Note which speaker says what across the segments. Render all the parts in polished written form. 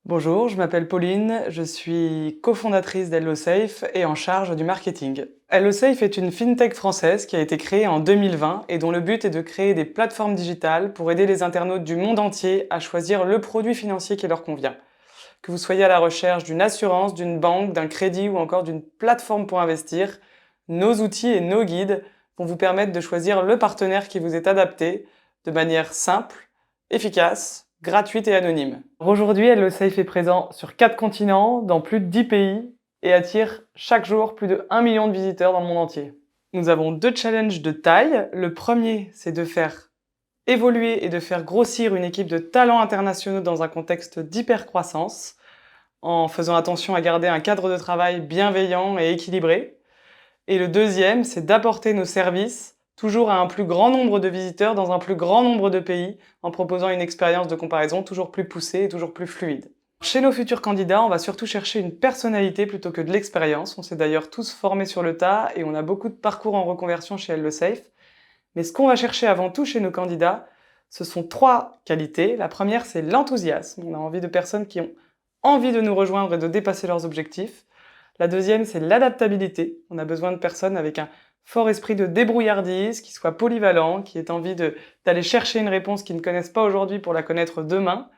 Speaker 1: Bonjour, je m'appelle Pauline, je suis cofondatrice d'HelloSafe et en charge du marketing. HelloSafe est une fintech française qui a été créée en 2020 et dont le but est de créer des plateformes digitales pour aider les internautes du monde entier à choisir le produit financier qui leur convient. Que vous soyez à la recherche d'une assurance, d'une banque, d'un crédit ou encore d'une plateforme pour investir, nos outils et nos guides vont vous permettre de choisir le partenaire qui vous est adapté de manière simple, efficace, gratuite et anonyme. Aujourd'hui, HelloSafe est présent sur 4 continents, dans plus de 10 pays et attire chaque jour plus de 1 million de visiteurs dans le monde entier. Nous avons 2 challenges de taille. Le premier, c'est de faire évoluer et de faire grossir une équipe de talents internationaux dans un contexte d'hypercroissance, en faisant attention à garder un cadre de travail bienveillant et équilibré. Et le deuxième, c'est d'apporter nos services toujours à un plus grand nombre de visiteurs dans un plus grand nombre de pays, en proposant une expérience de comparaison toujours plus poussée et toujours plus fluide. Chez nos futurs candidats, on va surtout chercher une personnalité plutôt que de l'expérience. On s'est d'ailleurs tous formés sur le tas et on a beaucoup de parcours en reconversion chez HelloSafe. Mais ce qu'on va chercher avant tout chez nos candidats, ce sont 3 qualités. La première, c'est l'enthousiasme. On a envie de personnes qui ont envie de nous rejoindre et de dépasser leurs objectifs. La deuxième, c'est l'adaptabilité. On a besoin de personnes avec un fort esprit de débrouillardise, qui soient polyvalents, qui aient envie d'aller chercher une réponse qu'ils ne connaissent pas aujourd'hui pour la connaître demain.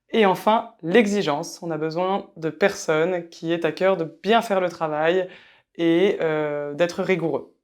Speaker 1: Et enfin, l'exigence. On a besoin de personnes qui aient à cœur de bien faire le travail et d'être rigoureux.